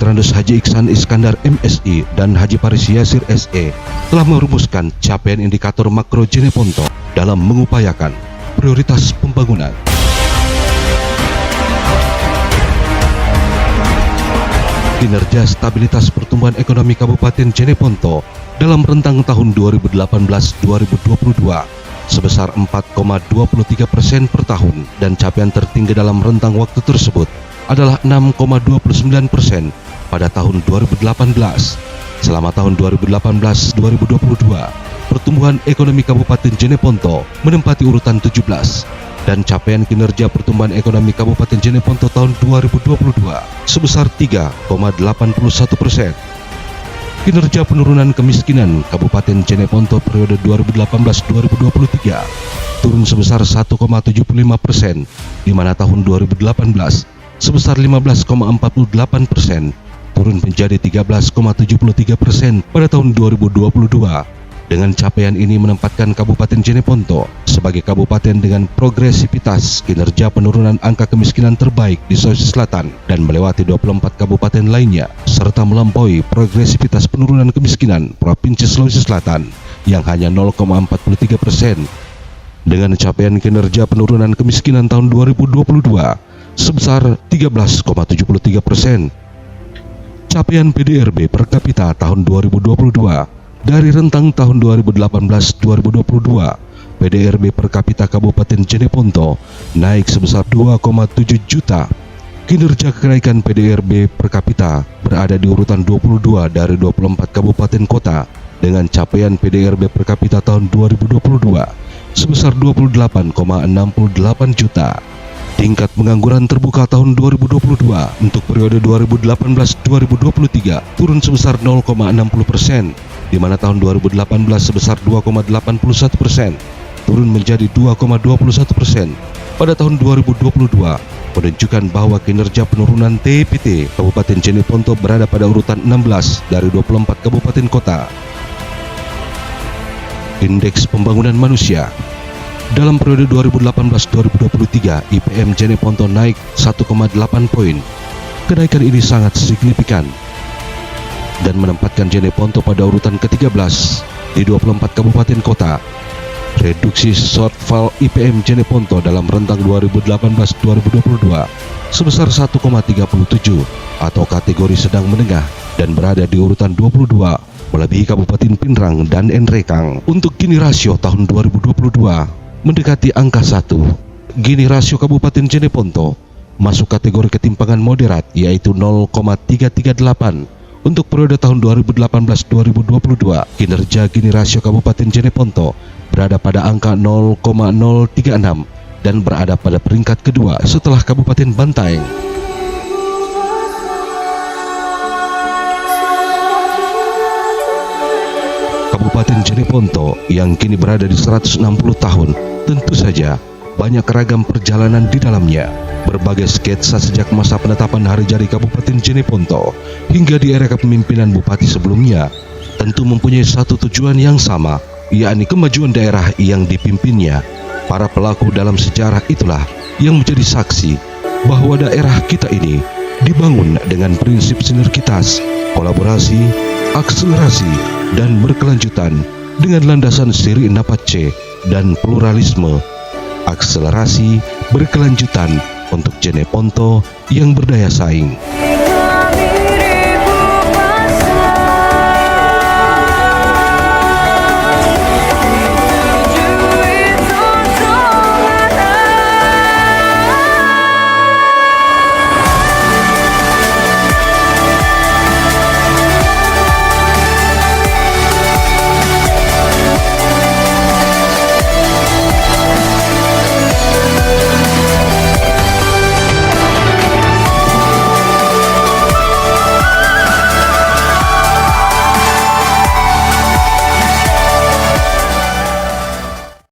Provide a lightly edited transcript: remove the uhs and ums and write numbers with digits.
Veteranus Haji Iksan Iskandar MSI dan Haji Paris Yasir SE telah merumuskan capaian indikator makro Jeneponto dalam mengupayakan prioritas pembangunan. Kinerja stabilitas pertumbuhan ekonomi Kabupaten Jeneponto dalam rentang tahun 2018-2022 sebesar 4,23% per tahun, dan capaian tertinggi dalam rentang waktu tersebut adalah 6,29% pada tahun 2018. Selama tahun 2018-2022, pertumbuhan ekonomi Kabupaten Jeneponto menempati urutan 17, dan capaian kinerja pertumbuhan ekonomi Kabupaten Jeneponto tahun 2022 sebesar 3,81%. Kinerja penurunan kemiskinan Kabupaten Jeneponto periode 2018-2023 turun sebesar 1,75%, di mana tahun 2018 sebesar 15,48%, turun menjadi 13,73% pada tahun 2022. Dengan capaian ini menempatkan Kabupaten Jeneponto sebagai kabupaten dengan progresivitas kinerja penurunan angka kemiskinan terbaik di Sulawesi Selatan dan melewati 24 kabupaten lainnya, serta melampaui progresivitas penurunan kemiskinan Provinsi Sulawesi Selatan yang hanya 0,43%. Dengan capaian kinerja penurunan kemiskinan tahun 2022 sebesar 13,73%. Capaian PDRB per kapita tahun 2022 dari rentang tahun 2018-2022, PDRB per kapita Kabupaten Jeneponto naik sebesar 2,7 juta. Kinerja kenaikan PDRB per kapita berada di urutan 22 dari 24 kabupaten kota dengan capaian PDRB per kapita tahun 2022 sebesar 28,68 juta. Tingkat pengangguran terbuka tahun 2022 untuk periode 2018-2023 turun sebesar 0,60%, di mana tahun 2018 sebesar 2,81%, turun menjadi 2,21%. Pada tahun 2022 menunjukkan bahwa kinerja penurunan TPT Kabupaten Jeneponto berada pada urutan 16 dari 24 kabupaten kota. Indeks Pembangunan Manusia dalam periode 2018-2023, IPM Jeneponto naik 1,8 poin. Kenaikan ini sangat signifikan dan menempatkan Jeneponto pada urutan ke-13 di 24 kabupaten kota. Reduksi shortfall IPM Jeneponto dalam rentang 2018-2022 sebesar 1,37 atau kategori sedang menengah dan berada di urutan 22, melebihi Kabupaten Pinrang dan Nrekang. Untuk Gini rasio tahun 2022 mendekati angka 1. Gini rasio Kabupaten Jeneponto masuk kategori ketimpangan moderat, yaitu 0,338. Untuk periode tahun 2018-2022, kinerja Gini rasio Kabupaten Jeneponto berada pada angka 0,036 dan berada pada peringkat kedua setelah Kabupaten Bantaeng. Kabupaten Jeneponto yang kini berada di 160 tahun, tentu saja banyak ragam perjalanan di dalamnya. Berbagai sketsa sejak masa penetapan hari jadi Kabupaten Jeneponto hingga di era kepemimpinan bupati sebelumnya tentu mempunyai satu tujuan yang sama, yakni kemajuan daerah yang dipimpinnya. Para pelaku dalam sejarah itulah yang menjadi saksi bahwa daerah kita ini dibangun dengan prinsip sinergitas, kolaborasi, akselerasi, dan berkelanjutan dengan landasan Siri Napace dan pluralisme. Akselerasi berkelanjutan untuk Jeneponto yang berdaya saing.